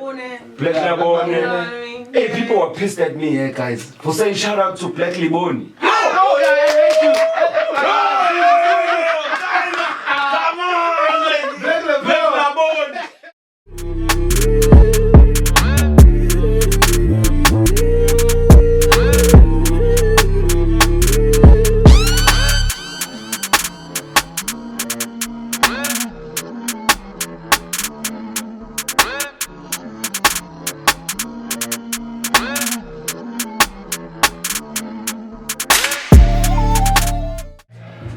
Black Liboni. Hey, people were pissed at me, guys, for saying shout out to Black Liboni. Oh, yeah, thank you. Come on, Black Liboni.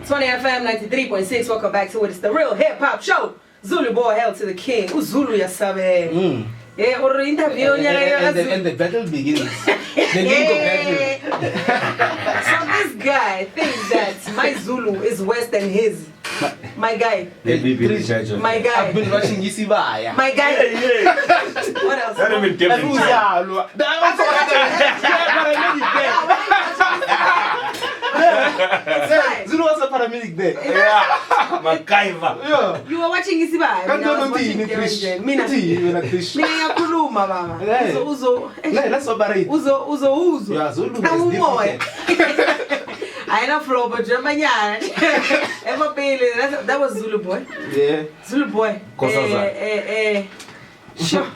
Tswane FM 93.6. Welcome back to it. It's the real hip hop show. Zuluboy, hail to the king. Zulu yasabe. Yeah, or interview. And the battle begins. The legal battle. So this guy thinks that my Zulu is worse than his. My guy. My guy. I've been watching Isibaya. My guy. Yeah. What else? That even different. Zulu was a paramedic there. Yeah, MacGyver. Yeah. You were watching Isibai. I was watching Therealhiphopshow. Mina yakhuluma mama. Uzo. Let's operate. Uzo. Yeah, Zulu is different. I know flow, but Germanyana. That was Zuluboy. Yeah. Zuluboy. Sure.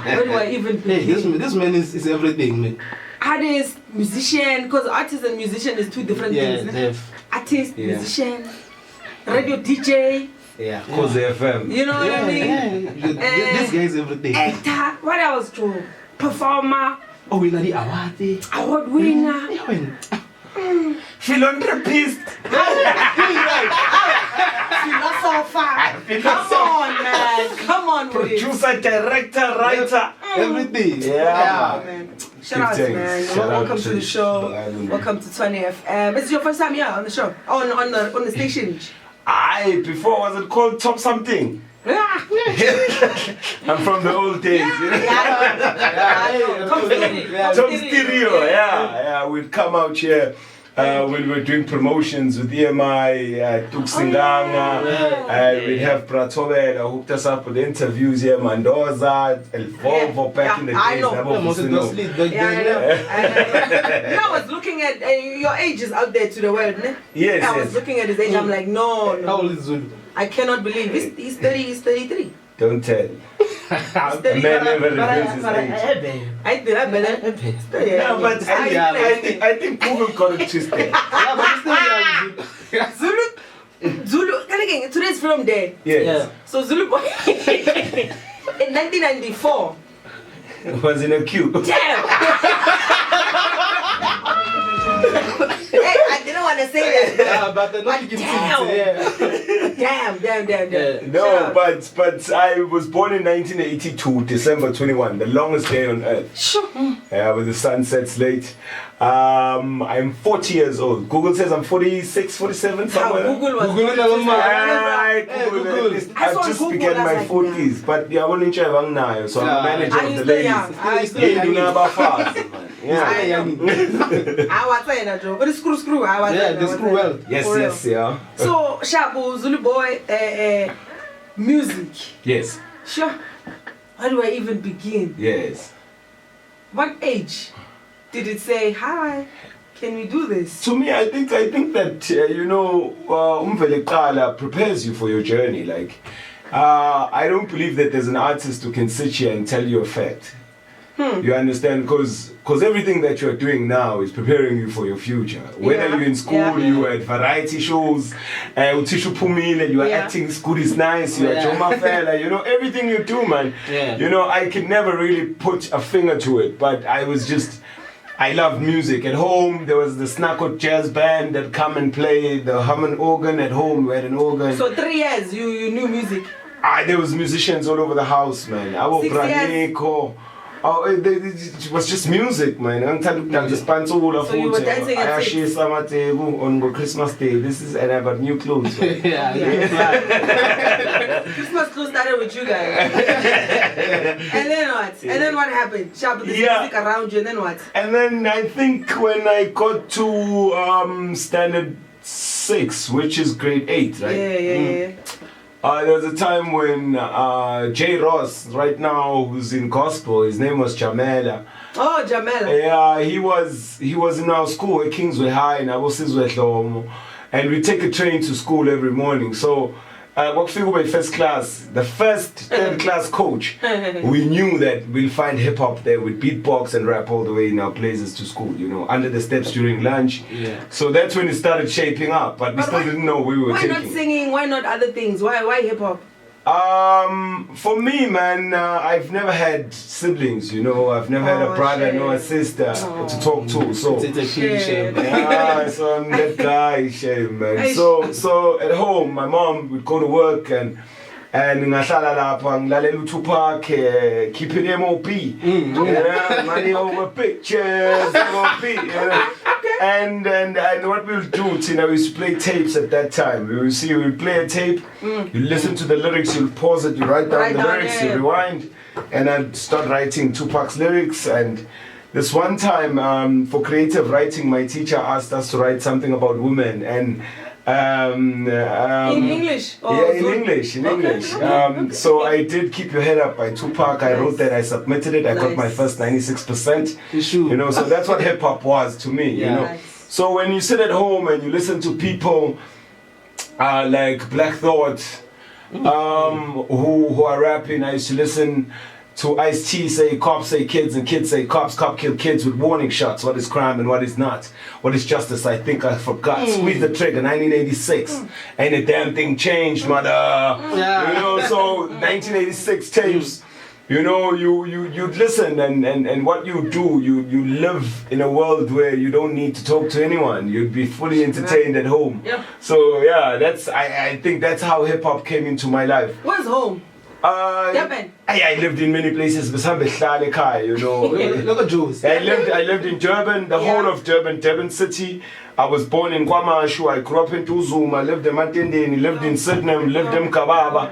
Where do I even begin? This man is everything, man. Artist, musician, because artist and musician is two different things. Yeah, Artist, musician, radio DJ. Yeah. Cause FM. You know what I mean? Yeah. This guy is everything. Actor. What else too? Performer. Oh, we know the Award winner. Philanthropist. Philosopher. Come on, man. Come on, Producer, director, writer. Everything. Yeah, man. Shout out, man. Welcome to the show. Welcome to Tswane FM. It's your first time here on the show, on the station. Before was it called Top Something? I'm from the old days. Top Stereo. Yeah. We'd come out here. When we were doing promotions with EMI, Tuksinganga, we'd have Pratove that hooked us up with interviews here, Mandoza, El Volvo back in the days. I know. I was looking at your age is out there to the world, ne? Yes. I was looking at his age, I'm like, no. How old is Zulu? I cannot believe he's 30, he's 33. Don't tell. A man never reveals his age. I did, I bet. No, but I think Kool got it twisted. Zulu, again, today's film day. Yes. Yeah. So Zuluboy in 1994 was in a queue. Damn! Hey, I didn't want to say that. But Damn. No, but I was born in 1982, December 21, the longest day on earth. Sure. When the sun sets late. I'm 40 years old. Google says I'm 46, 47, somewhere. Google was Google. I just Google began my like 40s, but I won't enjoy now, so I'm a manager of the ladies. I You do know about fast. Yeah. I was saying that joke, but the screw. the screw well. Yes, yeah. So, Shabu, Zuluboy, music. Yes. Sure. How do I even begin? Yes. What age did it say, hi, can we do this? To me, I think that Umveleqala prepares you for your journey. Like, I don't believe that there's an artist who can sit here and tell you a fact. You understand? Because everything that you're doing now is preparing you for your future. Whether you're in school, you are at variety shows, you are acting, school is nice, you are Joma Fela, everything you do, man. I could never really put a finger to it, but I loved music. At home, there was the Snacko jazz band that come and play the Hammond organ at home. We had an organ. So 3 years, you knew music? There was musicians all over the house, man. 6 years? It was just music, man. So you were dancing at 6? On Christmas Day. And I got new clothes. Christmas clothes started with you guys. And then what? And then what happened? Sharp music around you, and then what? And then I think when I got to standard 6, which is grade 8, right? Yeah. There was a time when J. Ross, right now, who's in gospel, his name was Jamela. Oh, Jamela. Yeah, he was in our school at Kingsway High in Abosizwe, and we take a train to school every morning. So, by first class, the first third class coach, we knew that we'll find hip hop there with beatbox and rap all the way in our places to school, you know, under the steps during lunch. Yeah. So that's when it started shaping up, but we still didn't know we were taking. Why not singing? Why not other things? Why hip hop? For me, man, I've never had siblings, you know. I've never had a brother nor a sister to talk to. So it's a shame. yeah, so I'm that guy, shame, man. So at home, my mom would go to work and ngahlala lapha ngilalela uTupac, keeping MOP, money over pictures, MOP, you know. And what we'll do, you know, we used to play tapes at that time. We'll play a tape, you listen to the lyrics, you'll pause it, you write down the lyrics, you rewind, and I'd start writing Tupac's lyrics. And this one time, for creative writing, my teacher asked us to write something about women, and in English? Yeah, in English. So I did Keep Your Head Up by Tupac. I wrote that, I submitted it, I got my first 96%. You know, so that's what hip hop was to me, you know. So when you sit at home and you listen to people like Black Thought, who are rapping, I used to listen to Ice-T say cops say kids and kids say cops, cop kill kids with warning shots. What is crime and what is not? What is justice? I think I forgot. Squeeze the trigger, 1986. Ain't a damn thing changed, mother. You know, so 1986 tapes. You know, you listen and what you do, you live in a world where you don't need to talk to anyone. You'd be fully entertained at home. So yeah, I think that's how hip hop came into my life. Where's home? I lived in many places, you know. Look at Jules. I lived in Durban, the whole of Durban City. I was born in KwaMashu. I grew up in Thusi. I lived in Matendeni, lived in Sydenham, lived in Kababa.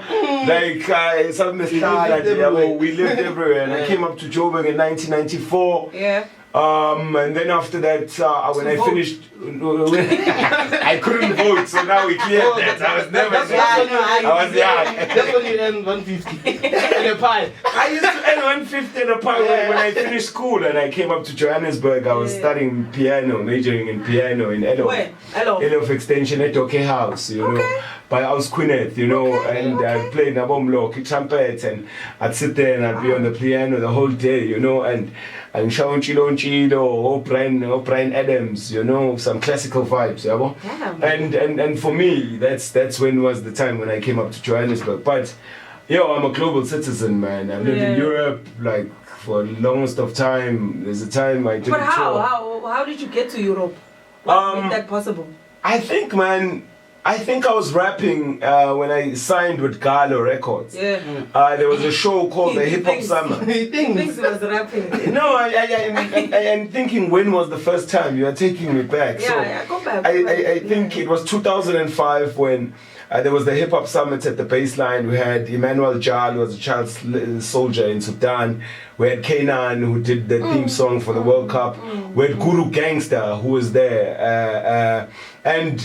We lived everywhere. And I came up to Joburg in 1994. Yeah. And then after that, when I finished, I couldn't vote, so now we cleared that. I was never I was young. That's when you earned 150 in a pie. I used to earn 150 in a pie when I finished school and I came up to Johannesburg. I was studying piano, majoring in piano in Elof Extension at OK House, you know. But I was Quinette, you know, and I played Nabomlo, trumpet, and I'd sit there and I'd be on the piano the whole day, you know, and Shaun Chilo, O'Brien Adams, you know, some classical vibes, you know? And for me, that's when was the time when I came up to Johannesburg. But I'm a global citizen, man. I've lived in Europe like for the longest of time. There's a time I did. But how did you get to Europe? What made that possible? I think I was rapping when I signed with Galo Records. There was a show called the Hip Hop Summer. He thinks he was rapping. No, I'm thinking when was the first time? You are taking me back. Go back. I think it was 2005 when there was the Hip Hop Summit at the baseline. We had Emmanuel Jal, who was a child soldier in Sudan. We had Kanan, who did the theme song for the World Cup. We had Guru Gangster, who was there. And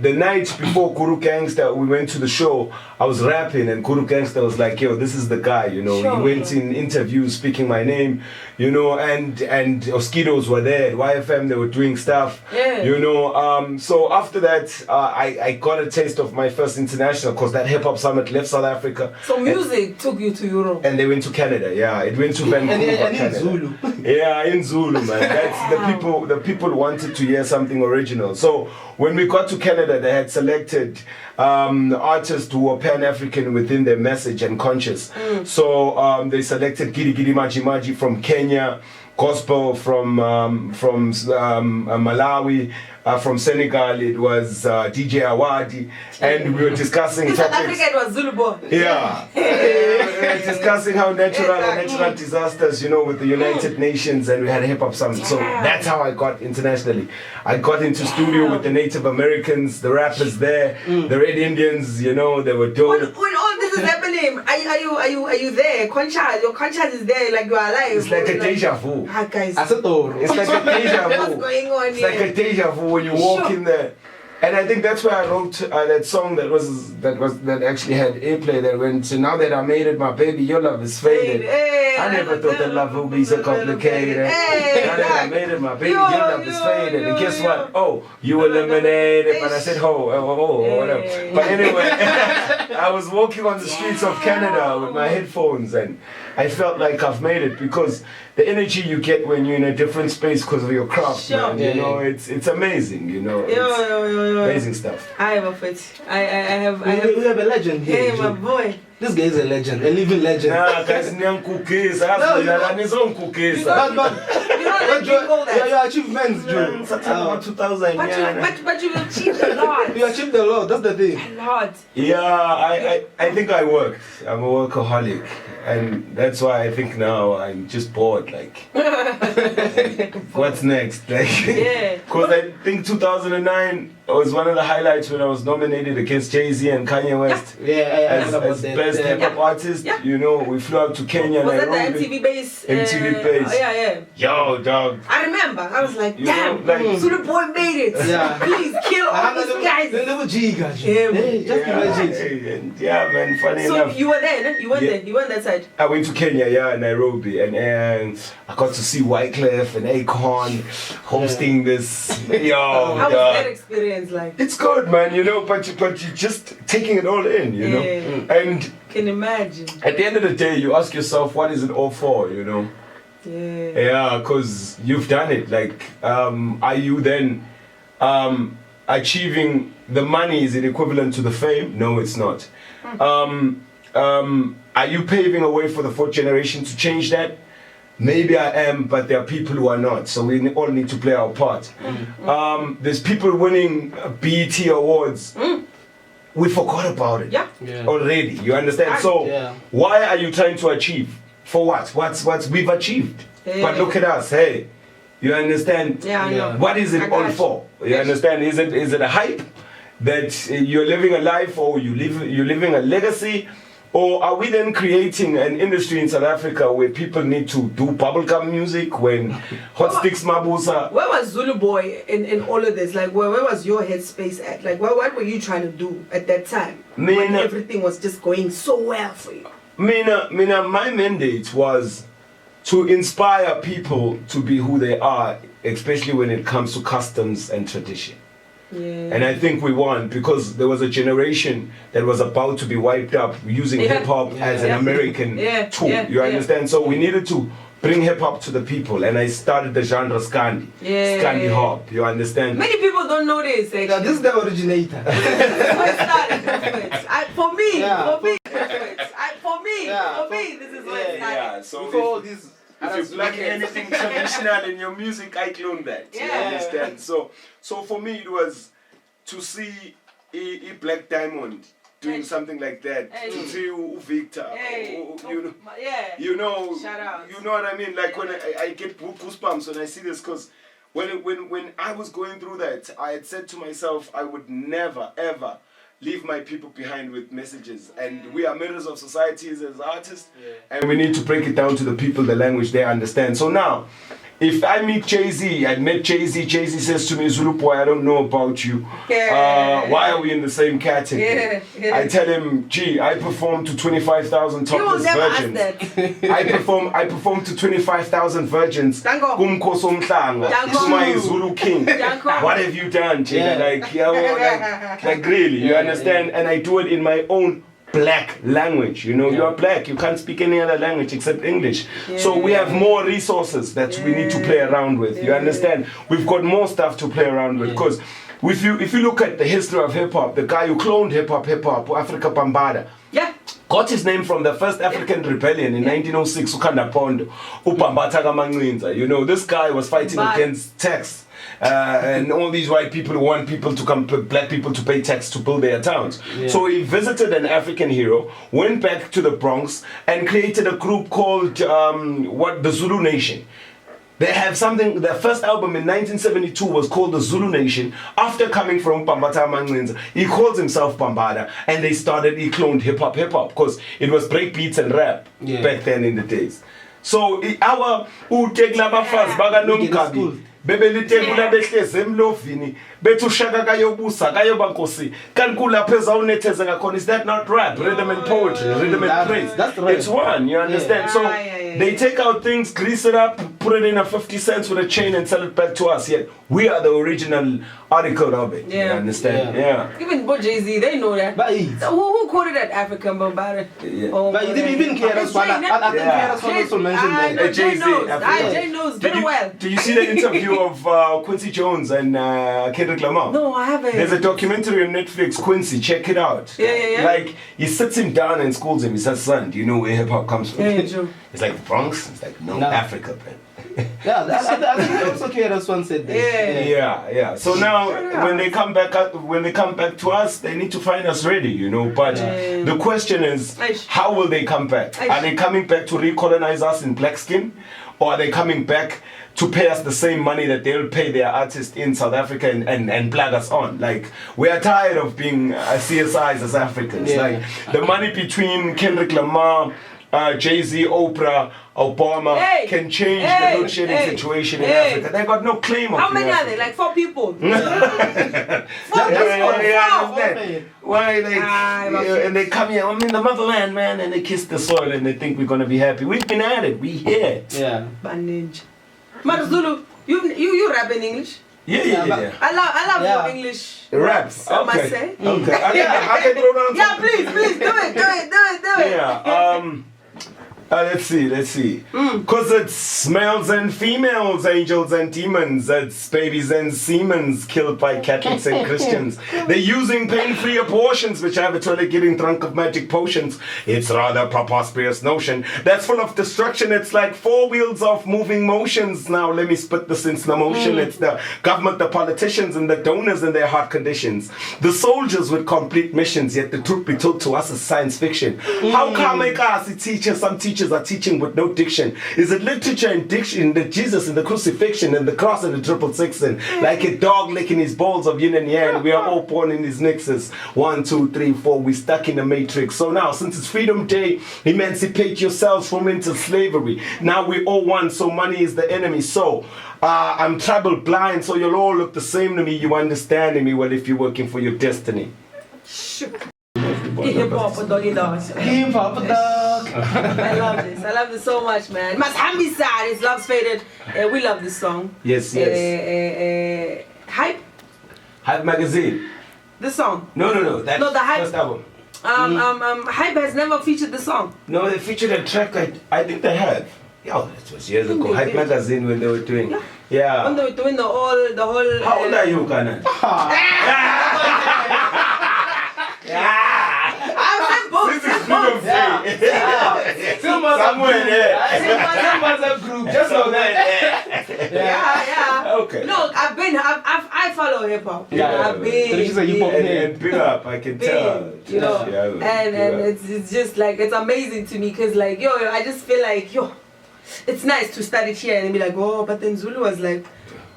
the night before Guru Gangster, we went to the show. I was rapping, and Guru Gangster was like, "Yo, this is the guy," you know. He went in interviews speaking my name, you know, and Mosquitoes were there at YFM. They were doing stuff, you know. So after that, I got a taste of my first international, because that Hip Hop Summit left South Africa. So music took you to Europe. And they went to Canada. Yeah, it went to Vancouver, and Canada. in Zulu. Yeah, in Zulu, man. That's the people wanted to hear something original. So when we got to Canada, they had selected artists who were Pan-African within their message and conscious. So they selected Gidi Gidi Maji Maji from Kenya, gospel from Malawi. From Senegal, it was DJ Awadi, and we were discussing topics. South Africa, it was Zuluboy. Yeah. We were discussing how natural disasters, you know, with the United Nations, and we had a hip hop summit. So that's how I got internationally. I got into studio with the Native Americans, the rappers there, the Red Indians, you know, they were dope. When all this is happening, are you there? Your conscience is there, like you are alive. It's like a deja vu. Guys. It's like a deja vu. What's going on here? It's like a deja vu when you walk in there. And I think that's why I wrote that song that actually had airplay that went, so now that I made it, my baby, your love is faded. Hey, I never thought that love would be so complicated. Hey, now that I made it, my baby, your love is faded. And guess what? Oh, you eliminated. But I said, whatever. But anyway, I was walking on the streets of Canada with my headphones and I felt like I've made it because the energy you get when you're in a different space because of your craft, man, you know, it's amazing, you know. Amazing stuff. I have a fit. I have a legend here. Hey, my boy. This guy is a legend, a living legend. Nah, guys, nyang cookies. I have his own cookies. But your achievements, Joe. 2000. But you achieved a lot. You achieved a lot. That's the thing. A lot. Yeah, I think I worked. I'm a workaholic. And that's why I think now I'm just bored, like what's next? Like, because I think 2009 was one of the highlights when I was nominated against Jay-Z and Kanye West as best hip-hop artist. You know, we flew out to Kenya, was Nairobi. Was that the MTV base? MTV base. Yeah. Yo, dog. I remember. I was like, damn, like, Zuluboy made it. Yeah. Please kill all these guys. The little G guys. Just imagine. Yeah, man, funny enough. So you were there, no? You went there. You went that side. I went to Kenya, Nairobi, and I got to see Wyclef and Akon hosting this. Yo, how was that experience like? It's good, man, you know, but you're just taking it all in, you know. And can imagine. At the end of the day, you ask yourself, what is it all for, you know? Yeah, because you've done it. Like, are you then achieving the money? Is it equivalent to the fame? No, it's not. Are you paving a way for the fourth generation to change that? Maybe I am, but there are people who are not. So we all need to play our part. There's people winning BET awards. We forgot about it already. You understand? So why are you trying to achieve? For what? What's we've achieved? But look at us. Hey, you understand? What is it all for? You understand? Is it a hype that you're living a life, or you're living a legacy? Or are we then creating an industry in South Africa where people need to do bubblegum music when Hot Sticks Mabusa? Where was Zuluboy in all of this? Like, where was your headspace at? Like, what were you trying to do at that time? When everything was just going so well for you? My mandate was to inspire people to be who they are, especially when it comes to customs and tradition. And I think we won because there was a generation that was about to be wiped up using hip-hop as an American tool. You understand? So we needed to bring hip-hop to the people, and I started the genre Scandi. Scandi hop, you understand? Many people don't know this, actually. Yeah, this is the originator. For me, this is where it started. So before this... If you like anything traditional in your music, I clone that. You understand? So for me, it was to see a Black Diamond doing something like that. To see Victor. You know, shout out. You know what I mean? Like when I get goosebumps when I see this, because when I was going through that, I had said to myself, I would never ever leave my people behind with messages, and we are mirrors of societies as artists, and we need to break it down to the people, the language they understand. So now, if I meet Jay-Z, I met Jay-Z, Jay-Z says to me, Zuluboy, I don't know about you. Why are we in the same category? I tell him, gee, I perform to 25,000 topless virgins. I perform to 25,000 virgins. My Zulu king. What have you done, Jay? Like really, you understand? And I do it in my own black language. You know, you're black, you can't speak any other language except English. So we have more resources that we need to play around with. You understand? We've got more stuff to play around with, because if you look at the history of hip-hop, the guy who cloned hip-hop, Africa Bambada, got his name from the first African rebellion in 1906, Ukanda Pondo, Upambata Kamangcinza. You know, this guy was fighting against tax. And all these white people who want black people to pay tax to build their towns. So he visited an African hero, went back to the Bronx, and created a group called the Zulu Nation. They have something, their first album in 1972 was called the Zulu Nation. After coming from Pambata Mangcinza, he calls himself Pambada, and he cloned hip hop, because it was break beats and rap back then in the days. So our utekla bafazi baka nomkabi bebelitebula behleze emlovini bethu shaka kayobusa kayobankosi kanti kulapha ezawunetheze ngakhona. Is that not rap? Rhythm and poetry, rhythm and praise. That's right. It's one, you understand? So they take out things, grease it up, put it in a 50 cents with a chain and sell it back to us. Yet we are the original article of it. You understand? Yeah. Even Majozi, they know that. But so who quoted that African about it? Yeah. But you didn't even care as well. I think Kera also mentioned that. Jay knows very well. Did you see the interview of Quincy Jones and Kendrick Lamar? No, I haven't. There's a documentary on Netflix, Quincy, check it out. Yeah. Like, he sits him down and schools him. He says, son, do you know where hip-hop comes from? Yeah, true. It's like the Bronx. It's like, no. Africa, man. I think also Kera's one said that. Yeah. So now, when they come back to us, they need to find us ready, you know. But the question is, how will they come back? Are they coming back to recolonize us in black skin? Or are they coming back to pay us the same money that they'll pay their artists in South Africa and plug us on? Like, we are tired of being CSIs as Africans. Like, the money between Kendrick Lamar, Jay-Z, Oprah, Obama can change the load shedding situation in Africa. They got no claim on it. How many are they? Like 4 people? 4 people. Why and they come here, I'm in the motherland, man, and they kiss the soil and they think we're gonna be happy. We've been at it, we here. Yeah. Bandage. But Zulu, you rap in English? Yeah. I love your English raps. I must say. Okay. I can throw down yeah, please, do it. Yeah. Let's see. Cause it's males and females, angels and demons. It's babies and semens killed by Catholics and Christians. They're using pain-free abortions, which have a toilet getting drunk of magic potions. It's rather a preposterous notion that's full of destruction. It's like 4 wheels of moving motions. Now let me split this in slow motion. It's the government, the politicians, and the donors and their heart conditions. The soldiers with complete missions, yet the truth be told to us is science fiction. How come some teachers are teaching with no diction? Is it literature and diction that Jesus and the crucifixion and the cross and the 666 and like a dog licking his balls of yin and yang? We are all born in his nexus. 1, 2, 3, 4. We stuck in the matrix. So now, since it's Freedom Day, emancipate yourselves from into slavery. Now we all one, so money is the enemy. So I'm tribal blind, so you'll all look the same to me. You understanding me well if you're working for your destiny. Hip-hop doggy dog. I love this so much, man. Mashambi sad, his love's faded. We love this song. Yes. Hype magazine. The song. No. That's the Hype first album. Hype has never featured the song. No, they featured a track. I think they have. Yo, it was years ago. Hype magazine when they were doing. Yeah. When they were doing the whole. How old are you, Kanan? This is Freedom Day. Somewhere there. Group. Just know that. Yeah. Okay. No, I follow hip hop. I've been. And big up, I can tell. You know, and it's just like, it's amazing to me because like, I just feel like, it's nice to start it here and be like, but then Zulu was like,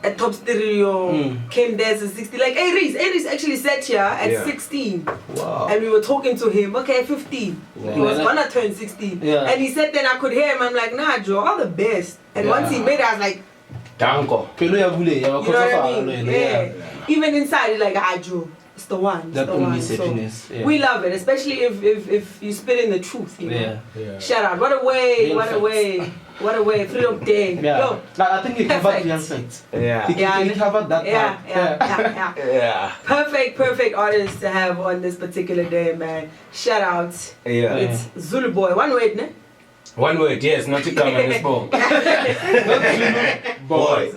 at top stereo, came there as 16. Like Aries actually sat here at 16. Wow. And we were talking to him, 15. Wow. He was gonna turn 16. Yeah. And he said, then I could hear him. I'm like, nah, Joe, all the best. And once he made it, I was like, Danko. You know what I mean? Yeah. Even inside, you're like, Joe, it's the one. That only happiness. So we love it, especially if you spit in the truth. You know? Shout out. What a way. Freedom Day. Yeah. I think he covered the aspect. He covered that part. Yeah. Perfect artist to have on this particular day, man. Shout out. It's Zuluboy. One word, ne? One word, yes, not to come on this ball. Boy.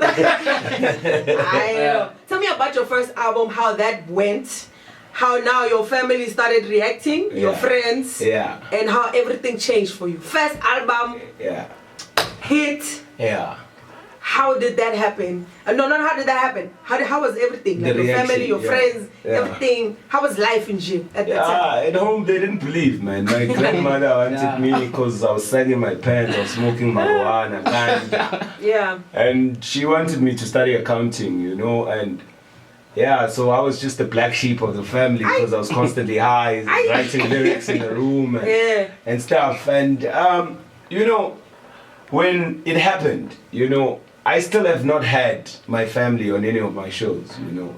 Tell me about your first album, how that went. How now your family started reacting, your friends, and how everything changed for you. First album, hit. How did that happen? No, not how did that happen. How was everything? Like your family, your friends, everything. How was life in gym at that time? At home they didn't believe, man. My grandmother wanted me because I was sagging my pants, I was smoking marijuana, and she wanted me to study accounting, you know, and so I was just the black sheep of the family because I was constantly high, writing lyrics in the room and stuff. And you know, when it happened, you know, I still have not had my family on any of my shows, you know.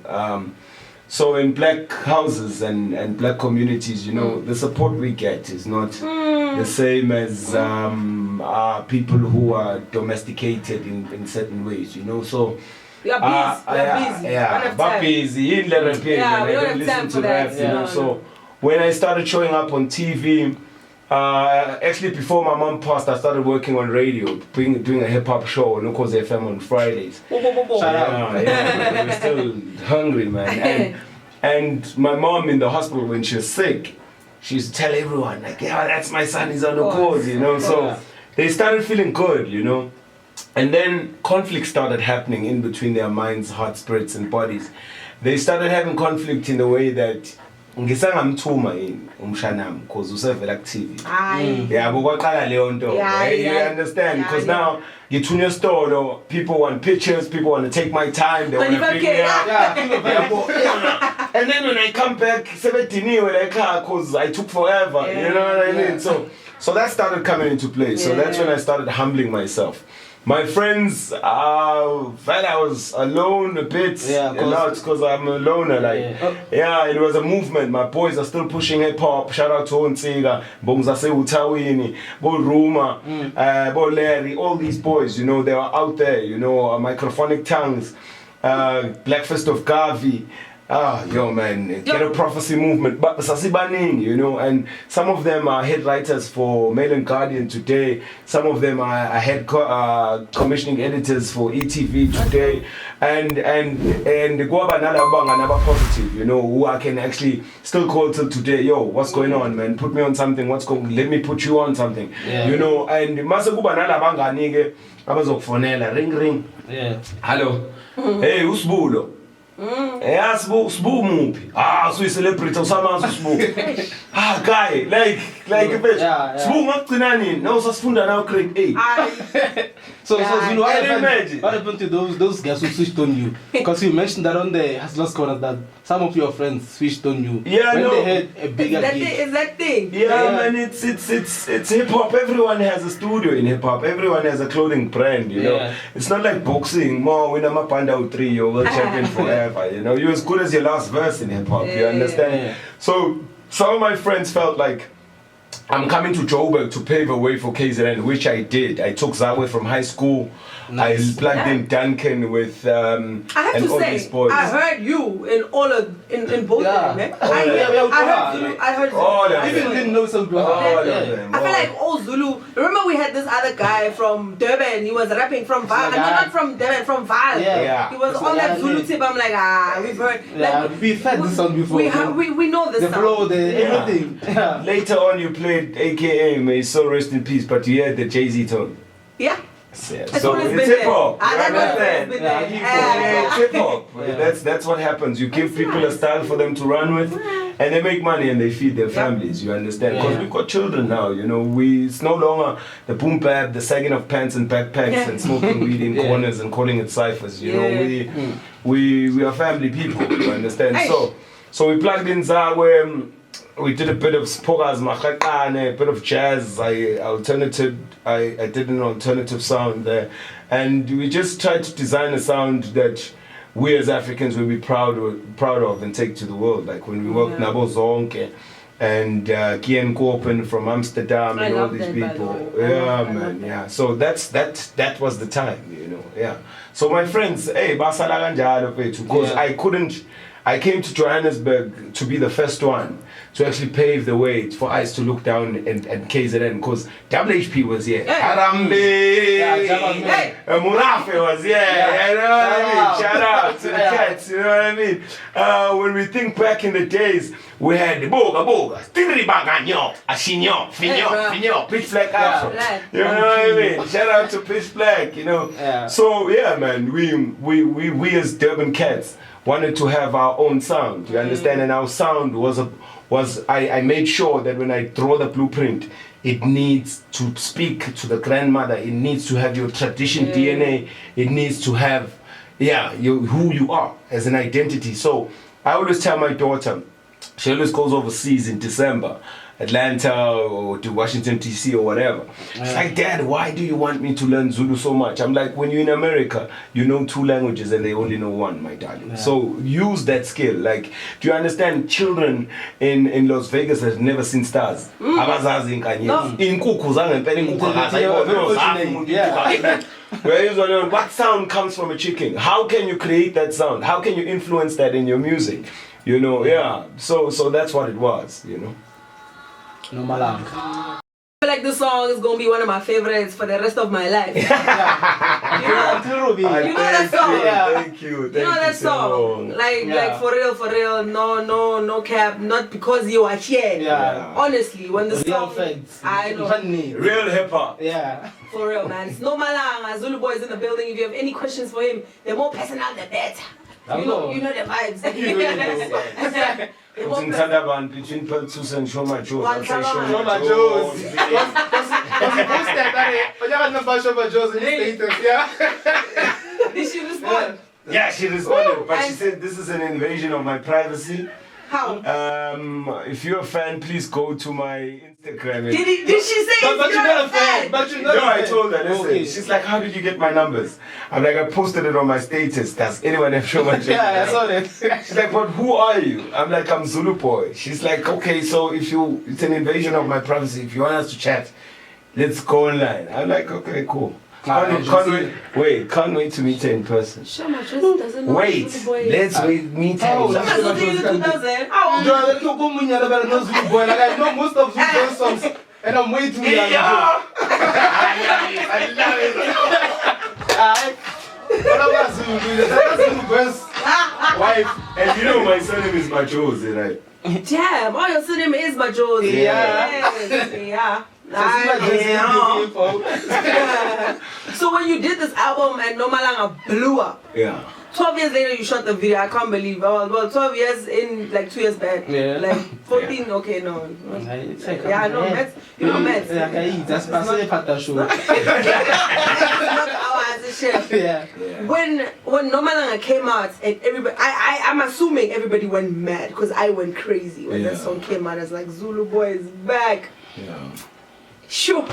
So in black houses and black communities, you know, the support we get is not the same as people who are domesticated in certain ways, you know. So we are busy. But busy. We don't listen to rap, you know. So when I started showing up on TV, actually before my mom passed, I started working on radio, doing a hip hop show on Tswane FM on Fridays. Shout out. We're still hungry, man. And my mom in the hospital when she was sick, she used to tell everyone like, yeah, that's my son, he's on the course, you know. So they started feeling good, you know. And then conflict started happening in between their minds, hearts, spirits, and bodies. They started having conflict in the way that ngisangamthuma umshanami because usevela ku-TV. Yeah, but kwaqala leyo nto. You understand? Because now ngithunywa esitolo, people want pictures, people want to take my time, they want to pick me up. And then when I come back, sebediniwe like because I took forever. You know what I mean? So that started coming into play. So that's when I started humbling myself. My friends, I was alone a bit, because I'm a loner. It was a movement. My boys are still pushing hip hop. Shout out to Ontsiga, Bongzase Utawini, Bo Ruma, Bo Larry, all these boys, you know, they are out there, you know, Microphonic Tongues, Black Fist of Gavi. Yo man, Ghetto Prophecy Movement, but Sasibaning, you know, and some of them are head writers for Mail and Guardian today, some of them are head commissioning editors for ETV today, and Guaba Nala Positive, you know, who I can actually still call till today, yo, what's going on, man, put me on something, let me put you on something, you know, and Masa Guba Nala Banga Nige, Abazofonela, ring, hello, hey, Usbulo. Yeah, Sbu Mupi. So he's a celebrity, Usama Sbu. Guy, like a bitch. Sbu Maktinani, now Sasfunda now Craig. So you know what happened to those guys who switched on you? Because you mentioned that on the Hustlers Corner that some of your friends switched on you when they had a bigger gig. Is that thing? Man, it's hip hop. Everyone has a studio in hip hop. Everyone has a clothing brand, you know. It's not like boxing. More when I'm up and out 3, you're world champion forever. You know, you're as good as your last verse in hip hop. You understand? So some of my friends felt like I'm coming to Joburg to pave a way for KZN, which I did. I took Zawe from high school. Nice. I plugged in Duncan with I have to say, I heard you in all of in both of them. I heard Zulu. I even didn't know some Zulu. I feel like all Zulu. Remember we had this other guy from Durban. He was rapping from Val. No, not from Durban, from Val. He was on that Zulu tip. I'm like, we've heard. We've had this song before. We know this. The flow, everything. Later on, you played AKA, may his soul rest in peace, but you had the Jay-Z tone. Yeah. So it's hip hop. It's hip hop. That's what happens. You give people a style for them to run with, and they make money and they feed their families. You understand? Because we've got children now. You know, it's no longer the boom bap, the sagging of pants and backpacks and smoking weed in corners and calling it ciphers. You know, we are family people. You understand? So we plugged in Zawe. We did a bit of sporas, a bit of jazz. I did an alternative sound there, and we just tried to design a sound that we as Africans will be proud of and take to the world. Like when we worked Nabo Zonke and Kian Kopen from Amsterdam and all these people. So that was the time, you know. So my friends, because I came to Johannesburg to be the first one to actually pave the way for us to look down and KZN, because WHP was here. Harambe! Murafe was here. You know what I mean? Shout out to the cats, you know what I mean? When we think back in the days, we had the Boga, Stiribaganyo, Ashinyo, Finyo, Pitch Black Afro. You know what I mean? Shout out to Pitch Black, you know. So man, we as Durban cats wanted to have our own sound, you understand? And our sound was I made sure that when I draw the blueprint, it needs to speak to the grandmother, it needs to have your tradition DNA, it needs to have who you are as an identity. So I always tell my daughter, she always goes overseas in December, Atlanta or to Washington DC or whatever. It's like, Dad, why do you want me to learn Zulu so much? I'm like, when you're in America, you know 2 languages and they only know 1, my darling. So use that skill. Like, do you understand? Children in Las Vegas have never seen stars. What sound comes from a chicken? How can you create that sound? How can you influence that in your music? You know, So that's what it was, you know. No malang. I feel like this song is gonna be one of my favorites for the rest of my life. You know that song? Thank you. You know that song? Like for real, no cap, not because you are here. Honestly, when the song, I know. Real hip hop. For real, man. It's no malang. Zuluboy is in the building. If you have any questions for him, the more personal, the better. You know the vibes. Between Thusi and Majozi. Did she respond? Yeah, she responded, but she said this is an invasion of my privacy. How? If you're a fan, please go to my Instagram. Did she say but you're not a fan? But you're not a fan. I told her, listen. She's like, how did you get my numbers? I'm like, I posted it on my status. Does anyone have show my I saw that. She's like, but who are you? I'm like, I'm Zuluboy. She's like, okay, so it's an invasion of my privacy. If you want us to chat, let's go online. I'm like, okay, cool. Can't wait to meet her in person. Sure, Majozi doesn't know let's meet her. Majozi in 2000. I know most of Zuluboy's songs, and I'm way too young. I love it. Wife, and you know my surname is Majozi, right? Damn, your surname is Majozi. Yeah. So when you did this album and No Malanga blew up, 12 years later you shot the video. I can't believe. Well, 12 years in, like 2 years back. Like 14. Okay, no. Yeah, no, Mets. You know Mets. That's not our shit. When No Malanga came out, and everybody, I'm assuming everybody went mad because I went crazy when that song came out. It's like Zuluboy is back. Sure.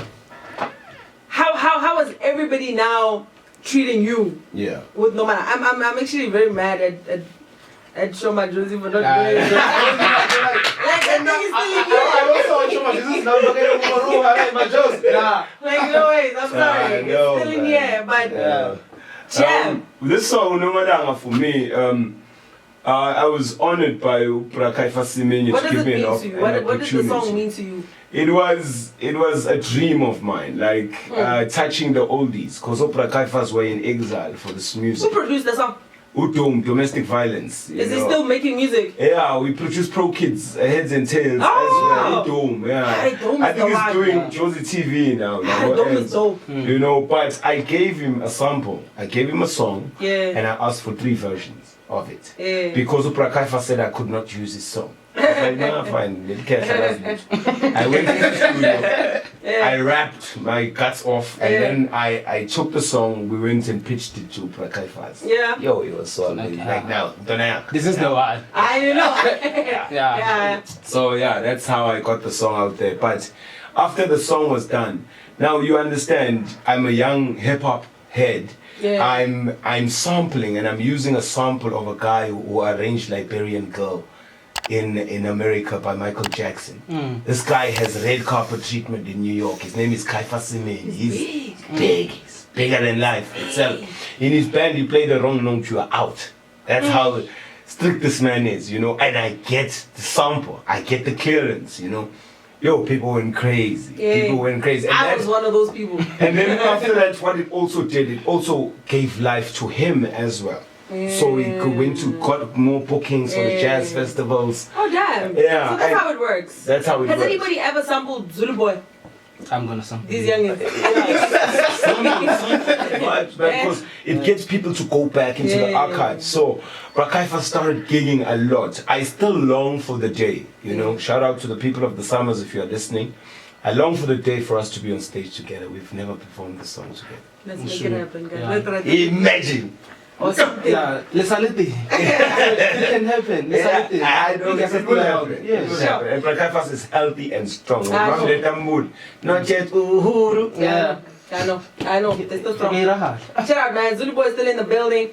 How is everybody now treating you? With No Malanga? I'm actually very mad at Show Majozi for not doing it. Like, no ways, I'm sorry. It's still in here, but jam. This song No Malanga for me, I was honored by Prakaifa Simenye to give me an opportunity. What does the song mean to you? It was a dream of mine, like touching the oldies, because Prakaifas were in exile for this music. Who produced the song? Udom, Domestic Violence. Is he still making music? Yeah, we produce Pro Kids, Heads and Tails as well. Udom, I think he's doing Josie TV now. Udom is dope. You know, but I gave him a sample. I gave him a song, and I asked for 3 versions of it. Because Uprakaifa said I could not use his song. I was like, nah, fine. I went to the studio, I rapped my guts off, and then I took the song, we went and pitched it to Prakaifas. Yo, it was so amazing. Like now, this is the one. I know. So that's how I got the song out there. But after the song was done, now you understand, I'm a young hip hop head. I'm sampling, and I'm using a sample of a guy who arranged Liberian Girl in America by Michael Jackson. This guy has red carpet treatment in New York. His name is Kaifa Simeni. He's big. He's bigger than life itself. In his band, he played the wrong note, you are out. That's how strict this man is, you know. And I get the sample. I get the clearance, you know. Yo, people went crazy. People went crazy. And I was one of those people. And then after that, what it also did, it also gave life to him as well. So we got more bookings for the jazz festivals. Oh damn! Yeah, so that's how it works. That's how it works. Has anybody ever sampled Zuluboy? I'm gonna sample these young. Because it gets people to go back into the archives. So Prakaifa started gigging a lot. I still long for the day. You know, shout out to the people of the Summers if you are listening. I long for the day for us to be on stage together. We've never performed this song together. Let's make it happen, guys. Imagine. or something. Yeah, lesalete. It can happen. Lesalete. I know it will happen. Yes. And breakfast is healthy and strong. Not yet uhuru. Yeah. I know. There's no strong. Shout out, man. Zuluboy is still in the building.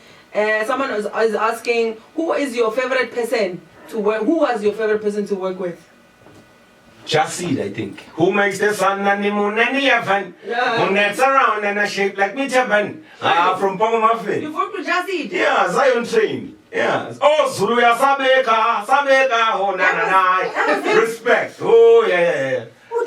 Someone is asking, who is your favorite person to work? Who was your favorite person to work with? Jasid, I think. Who makes the sun and the moon and the heaven? Yeah. Who nets around and a shape like me heaven? From Pomo Muffin. You worked with Jasid? Yeah, Zion Train. Yeah. Oh, Zuluya Sabeka, oh, na. Respect. Oh, yeah. Who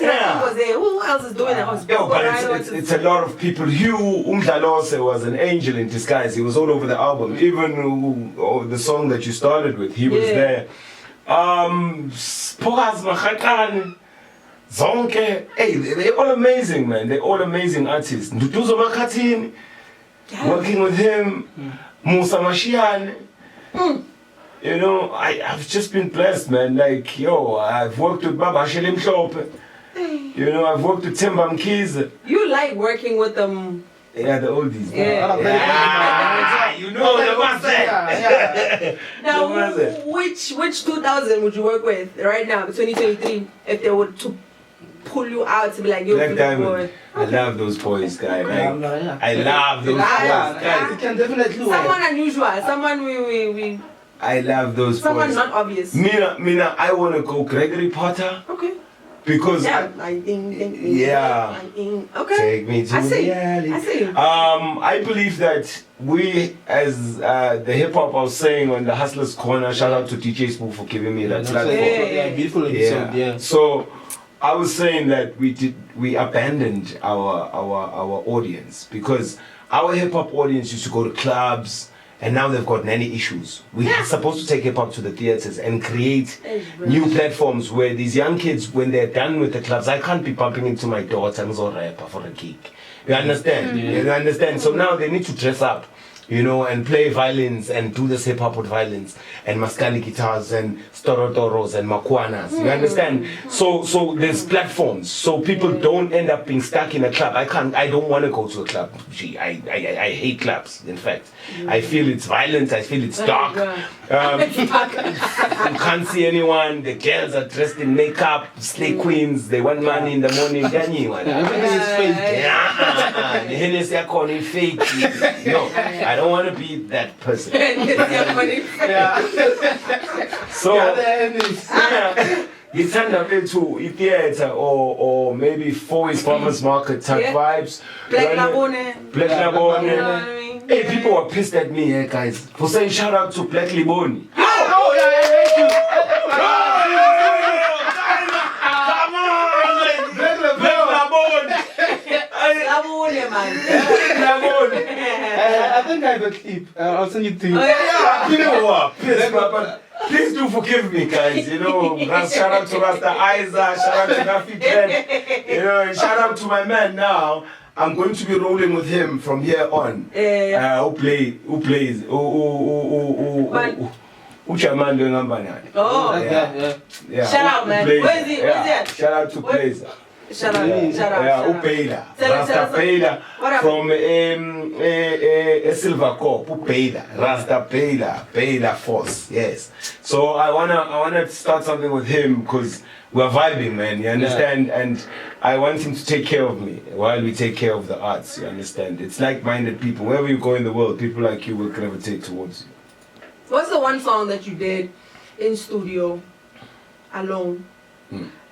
else is doing that? Yeah, but it's a lot of people. Hugh Umdalose was an angel in disguise. He was all over the album. Even the song that you started with, he was there. Spokas Makhatane, Zonke. Hey, they're all amazing, man. They're all amazing artists. Nduduzo Makhatini, working with him. Musa Mashiane. You know, I've just been blessed, man. Like, I've worked with Baba Shelim Shop. You know, I've worked with Timba Mkiz. You like working with them? Yeah, the oldies. Yeah. You know the ones there. Now, which 2000 would you work with right now, 2023, if they were to pull you out to be like, yo, Black Diamond. I love those boys, guys. I love those boys, guys. You can definitely work. Someone unusual, someone we I love those boys. Someone not obvious. Mina, I want to go Gregory Potter. Okay. Because okay. Take me to reality. I see. I believe that we, as the hip hop I was saying on the Hustlers Corner, shout out to DJ Spook for giving me that platform. Yeah, beautiful episode. Yeah. So I was saying that we abandoned our audience because our hip hop audience used to go to clubs. And now they've got many issues. We're supposed to take hip hop to the theaters and create new platforms where these young kids, when they're done with the clubs, I can't be bumping into my daughter and so rapper for a gig. You understand? You understand? So now they need to dress up, you know, and play violins and do this hip hop with violins and maskali guitars and storotoros and makwanas. You understand? So there's platforms. So people don't end up being stuck in a club. I don't want to go to a club. Gee, I hate clubs, in fact. I feel it's violent, I feel it's dark. You can't see anyone, the girls are dressed in makeup, slay queens, they want money in the morning, everything is fake. fake. No, I don't want to be that person. So you turn a bit to a theater or maybe Foy's Farmers Market type vibes. Black Labone. Hey, people were pissed at me, guys, for saying shout out to Black Liboni. Oh, yeah, I hate you. Come on, Black Labone. I think I have a clip. I'll send it to you. People were pissed, please do forgive me, guys. You know, shout out to Rasta Isa, shout out to Nafi Ben. You know, and shout out to my man now. I'm going to be rolling with him from here on. Who plays? Chairman doing Ambana. Yeah. Shout out, man. Where's he? Shout out to Plays. Shout out. Upeida. Rasta Peida from Silver Corp. Upeida. Rasta Peida Force. Yes. So I wanna start something with him because we're vibing, man. You understand? And I want him to take care of me while we take care of the arts. You understand? It's like-minded people. Wherever you go in the world, people like you will gravitate towards you. What's the one song that you did in studio alone?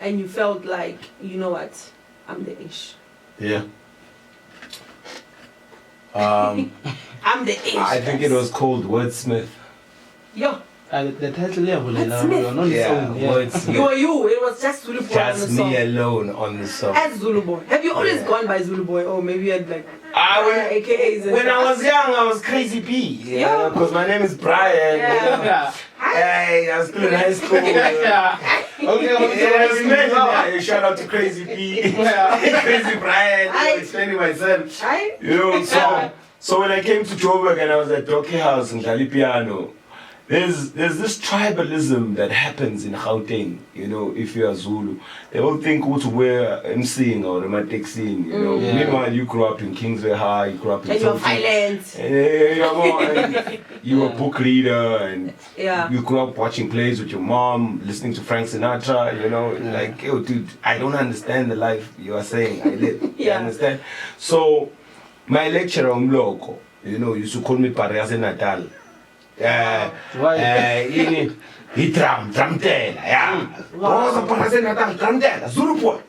And you felt like, you know what, I'm the ish. Yeah. I'm the ish. I think it was called Wordsmith. Yo. The title level, Wordsmith. You were you. It was just Zuluboy on the song. Just me alone on the song. As Zuluboy. Have you always gone by Zuluboy, or maybe you had like AKAs? When I was young, I was Crazy P. Yeah. Because my name is Brian. Yeah. Hey, I was still in high school. Okay, shout out to Crazy P. Crazy Brian. I'm explaining myself. You know, so when I came to Joburg and I was at Docky House in Cali Piano, there's this tribalism that happens in Gauteng, you know, if you are Zulu. They all think we're emceeing or romantic scene, you know. Meanwhile, you grew up in Kingsway High, you grew up in... And you're violent. And you were a book reader, and you grew up watching plays with your mom, listening to Frank Sinatra, you know. Like, yo, dude, I don't understand the life you are saying I live. You understand? So, my lecturer, Umloko, you know, used to call me Pariase Natal. He tramtela, Zuluboy.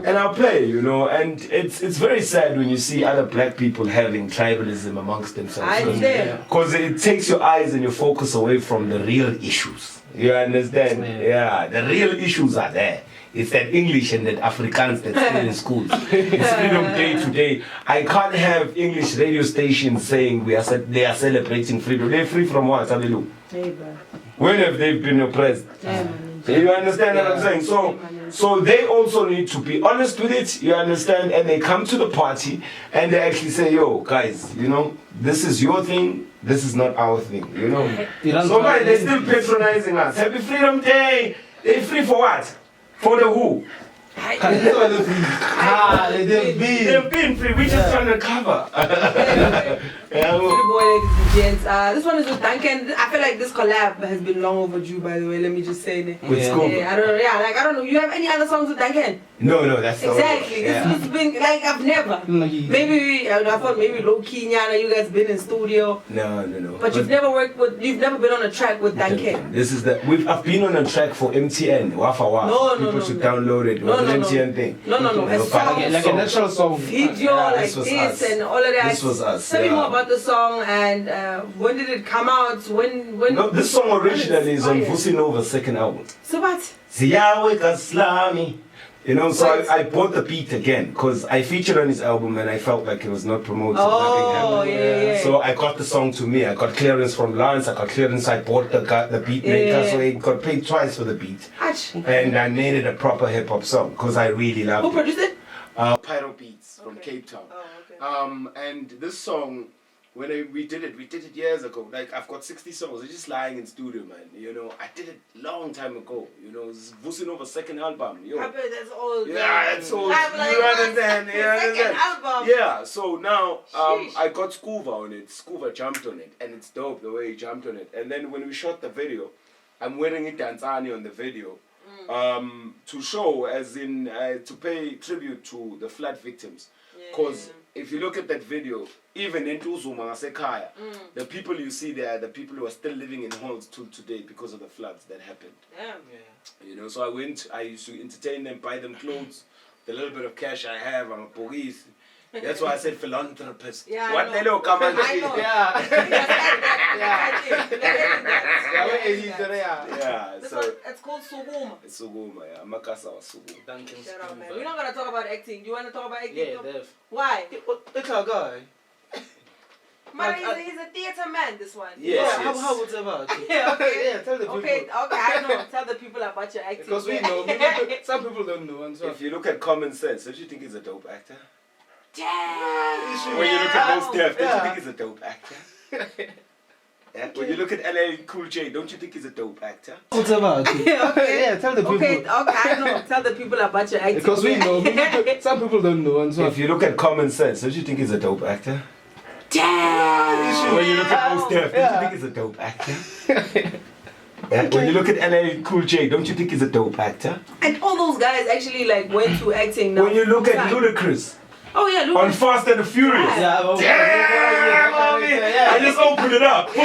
And I'll play, you know, and it's very sad when you see other black people having tribalism amongst themselves. Because it takes your eyes and your focus away from the real issues. You understand? Yeah, the real issues are there. It's that English and that Afrikaans that's still in schools. It's freedom day today. I can't have English radio stations saying they are celebrating freedom. They're free from what? When have they been oppressed? You understand what I'm saying? So they also need to be honest with it, you understand? And they come to the party and they actually say, yo, guys, you know, this is your thing, this is not our thing, you know? So man, they're still patronizing us. Happy Freedom Day! They're free for what? For the who? They've been free, we're just trying to cover. Ladies and gents. This one is with Duncan. I feel like this collab has been long overdue, by the way. Let me just say that. With Kool. I don't know. You have any other songs with Duncan? No, that's exactly. This has been like I've never. Maybe I thought maybe low key, Nyana, you guys been in studio. No. But you've never been on a track with Duncan. This is I've been on a track for MTN. Wafa Wafa. People should download it. It was an MTN thing. No. Like a natural song. Video like this and all of that. This was us. Tell me more about the song and when did it come out? When? No, this song originally is on Thusi Nova's second album. So what? Ziyawe Kaslami. You know, so I bought the beat again because I featured on his album and I felt like it was not promoted. So I got the song to me. I got clearance from Lance. I got clearance. I bought the beat maker, so I got paid twice for the beat. And I made it a proper hip hop song because I really loved it. Who produced it? Pyro Beats from Cape Town. And this song, when we did it years ago. Like, I've got 60 songs. It's just lying in studio, man. You know, I did it long time ago. You know, it's Thusi Nova's second album. Yo. I bet that's old. Yeah, it's old. Like, you understand? Second album. Yeah, so now I got Scuva on it. Scuva jumped on it. And it's dope the way he jumped on it. And then when we shot the video, I'm wearing it Tanzania on the video. To show, as in to pay tribute to the flood victims. Because if you look at that video, even in Tuzuma, Sekaya, the people you see there are the people who are still living in homes till today because of the floods that happened. You know, so I used to entertain them, buy them clothes, the little bit of cash I have, I'm a police. That's why I said philanthropist. What the hell come on? So it's called Suguma. It's Suguma, yeah. Makasa was Suguma. We're not gonna talk about acting. Do you want to talk about acting? Yeah, Dev. Why? It's our guy. Man, he's a theater man, this one. Yes. How was it about? Okay, tell the people. Okay, I know. Tell the people about your acting. Because we know. Some people don't know. And so. If you look at Common Sense, don't you think he's a dope actor? Yeah. When you look at Most Def, don't you think he's a dope actor? When you look at LA Cool J, don't you think he's a dope actor? What's about? Yeah, tell the people. Okay, I know. Tell the people about your acting. Because we know. Some people don't know. And so. If you look at Common Sense, don't you think he's a dope actor? Yeah. When you look at Most Def, don't you think he's a dope actor? When you look at LA Cool J, don't you think he's a dope actor? And all those guys actually like went to acting now. When you look at Ludacris. Oh yeah, look. On Fast and the Furious. Yeah, I just opened it up. I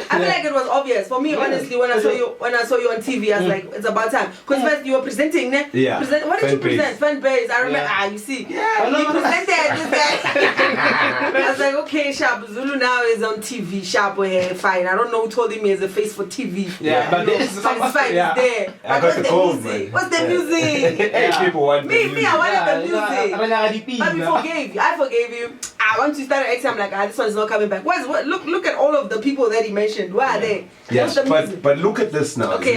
feel like it was obvious for me. Honestly, when I saw you on TV, I was like, it's about time. Because first you were presenting, ne? Yeah. What did you present? Fan base. I remember. You see. Yeah. You presented this guy. I was like, okay, sharp. Zulu now is on TV. Sharp, fine. I don't know who told him he has a face for TV. Yeah, but it's fine. It's there. I got the cold, man. What's the music? Hey, people want me, I wanted the music. But we forgave you. I forgave you. you, once you started acting, I'm like, this one's not coming back. Look at all of the people that he mentioned. Where are they? Yes, but look at this now. Okay,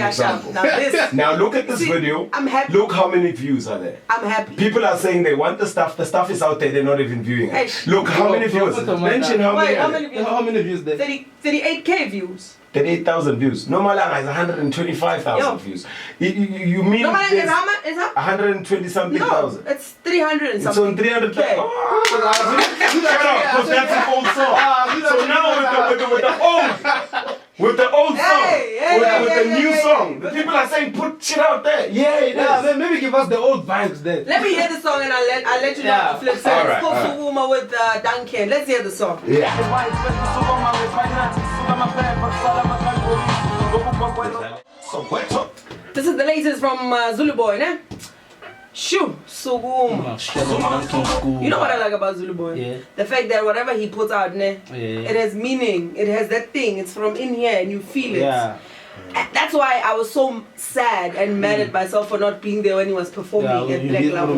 now look at this video. I'm happy. Look how many views are there. I'm happy. People are saying they want the stuff. The stuff is out there. They're not even viewing it. Look how many views. Mention how many. How many views there? 38k views. 38,000 views. No Malanga is 125,000 views. You mean no Malanga is how much? 120 something thousand? No, it's 300 and something. It's on 300,000. Shut up, because that's an old song. So now with the old song, with the new song, the people are saying put shit out there. Yeah, it is. Then maybe give us the old vibes then. Let me hear the song and I'll let you know the flip side. It's called Suguma with Duncan. Let's hear the song. Yeah. This is the latest from Zuluboy, ne? Shoo, Suguma. You know what I like about Zuluboy? Yeah. The fact that whatever he puts out, ne, it has meaning. It has that thing. It's from in here and you feel it. Yeah. That's why I was so sad and mad at myself for not being there when he was performing at Black Labo.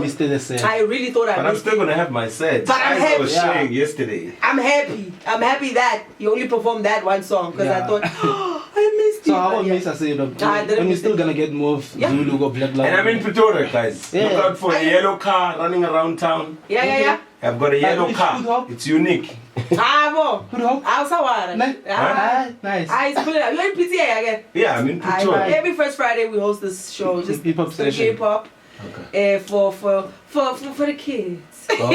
I really thought But I'm still gonna have my set. But I'm happy. I was sharing yesterday. I'm happy. I'm happy that you only performed that one song because I thought, I missed it. So how about Miss I say, when you're still gonna get more of Zulu or Black Labo? And I'm in Pretoria, guys. Look out for a yellow car running around town. Yeah. I've got a yellow car. It's unique. Nice. You're in PTA again? Yeah, I'm in Pretoria. Every first Friday we host this show, just hip-hop session. Hip-hop. Okay. For the kids. They're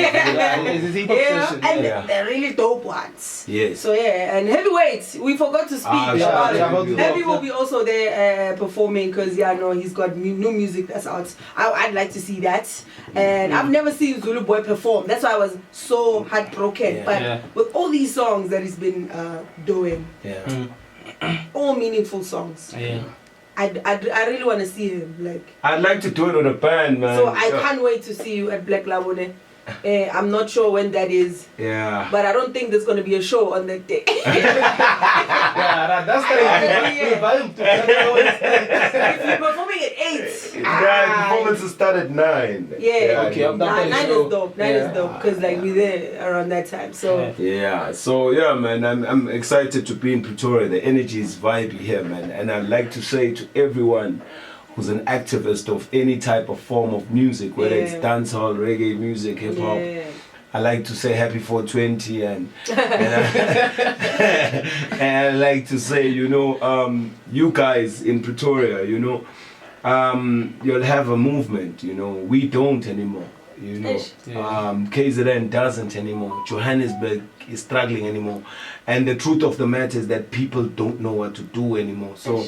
really dope ones. Yes. So and heavyweights, we forgot to speak about it. Heavy will be also there performing because he's got new music that's out. I'd like to see that. And I've never seen Zuluboy perform. That's why I was so heartbroken. But with all these songs that he's been doing, all meaningful songs. I really want to see him. I'd like to do it with a band, man. So I can't wait to see you at Black Labone. I'm not sure when that is. Yeah. But I don't think there's going to be a show on that day. That's the If you're performing at 8. The performances start at 9. Yeah. Okay, I'm done. 9 is dope. 9 is dope because we're there around that time. So. Yeah. So man, I'm excited to be in Pretoria. The energy is vibey here, man. And I'd like to say to everyone who's an activist of any type of form of music, whether it's dancehall, reggae music, hip hop. I like to say happy 420 and I like to say, you guys in Pretoria, you'll have a movement, we don't anymore. KZN doesn't anymore. Johannesburg is struggling anymore. And the truth of the matter is that people don't know what to do anymore. So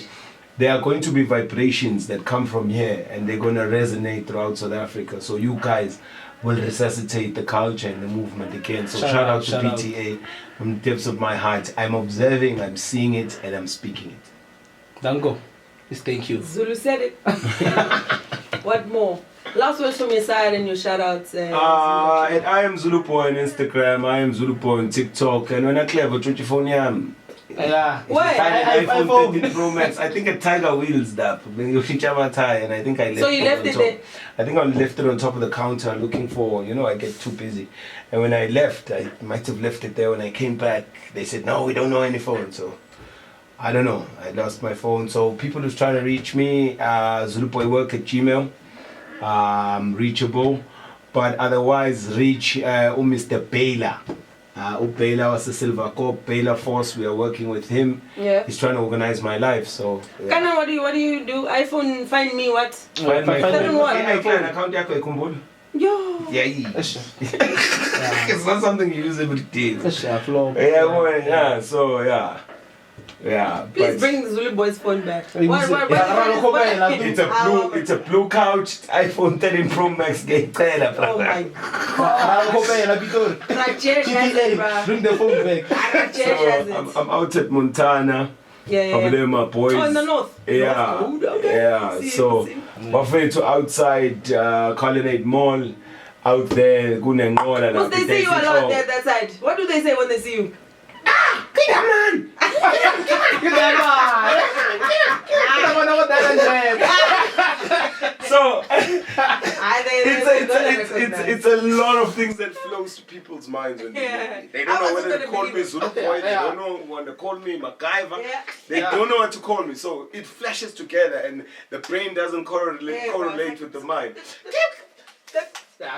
there are going to be vibrations that come from here and they're going to resonate throughout South Africa. So you guys will resuscitate the culture and the movement again. So shout out to PTA from the depths of my heart. I'm observing, I'm seeing it, and I'm speaking it. Dango, thank you. Zulu said it. What more? Last words from your side and your shout outs. And I am Zuluboy on Instagram, I am Zuluboy on TikTok, and when I clever, phone yam. Yeah. iPhone 13 Pro Max. I think a Tiger wheels that. And I think I left so you left it there? I think I left it on top of the counter looking for, I get too busy. And when I left, I might have left it there. When I came back, they said, no, we don't know any phone. So I don't know. I lost my phone. So people who's trying to reach me, Zuluboy work at Gmail. Reachable. But otherwise, reach Mr. Baylor. Baylor was a Silver Corp, Baylor Force. We are working with him. Yeah. He's trying to organize my life. So. Kana, what do you do? iPhone, find me what? Find my phone. Account yako ikumbulu. Yo. Yeah. It's not something you use every day. Yeah. So yeah. Yeah. Please bring the Zuluboy's phone back. It's a blue couch iPhone 13 Pro Max game. Oh my God. Bring the phone back. So I'm out at Montana. Over there, my boys. Oh, in the north. Yeah. North. Okay. Yeah. So we're to outside Colonnade Mall. Out there, because they say you a lot there that side. What do they say when they see you? Get man! So they It's a lot of things that flows to people's minds when they don't know whether to call me Zuluboy, they don't know when to call me MacGyver, they don't know what to call me. So it flashes together and the brain doesn't correlate with the mind. If you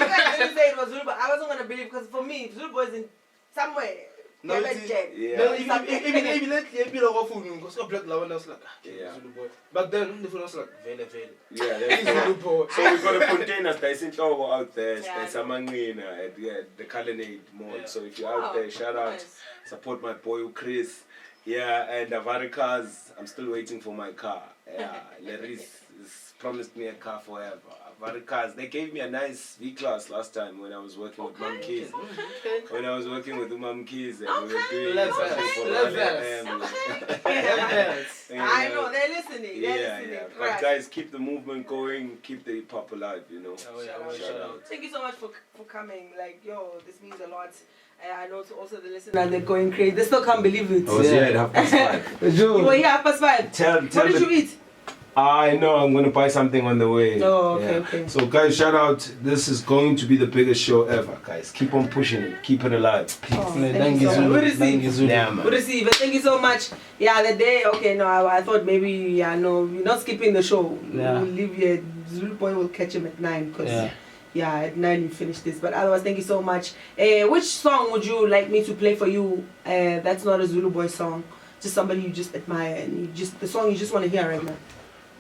guys didn't say it was Zuluboy, I wasn't gonna believe because for me, Zuluboy is in somewhere. No, even lately, but then the phone was like, vele. So we got a container station out there, there's a mangina at the Colonnade Mall. So if you're out there, shout out, support my boy Chris. Yeah, and Avaricas, I'm still waiting for my car. Yeah, Larry's promised me a car forever. Avaricas, they gave me a nice V-Class last time when I was working with Mum Keys. When I was working with Mum Keys and we were doing something for Roiii. I know, they're listening. Yeah. But guys, keep the movement going, keep the hip hop alive, you know. Shout out. Thank you so much for coming. Like, this means a lot. I know to also the listeners, they're going crazy. They still can't believe it. I was here at 5:30. You were here at 5:30. What did you eat? I know I'm going to buy something on the way. Oh, okay. So guys, shout out. This is going to be the biggest show ever, guys. Keep on pushing it. Keep it alive. Peace. Thank you so much. Good receive. Thank you so much. Yeah, the day, I thought maybe, we're not skipping the show. Yeah. We'll leave here. Zuluboy will catch him at 9 because... Yeah, at 9 you finish this. But otherwise, thank you so much. Which song would you like me to play for you? That's not a Zuluboy song. Just somebody you just admire and the song you just want to hear right now.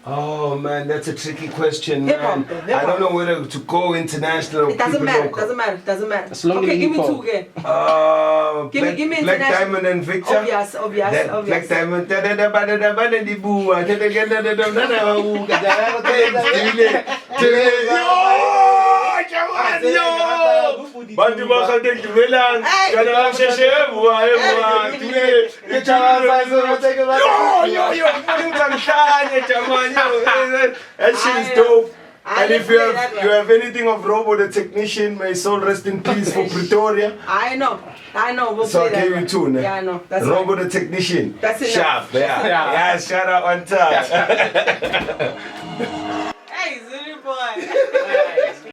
Oh man, that's a tricky question, man. I don't know whether to go international or it doesn't matter. Doesn't matter. Okay, give me two again. Give me Black Diamond and Victor. Obvious. Black Diamond. Bantu bakade givelang kana sheshevu that shit is dope. And if you have anything of Robo the technician, may soul rest in peace for Pretoria. I know. We'll so I gave you two, ne? Yeah, I know. That's Robo the technician. That's enough. Sharp, yeah. Shout out on time.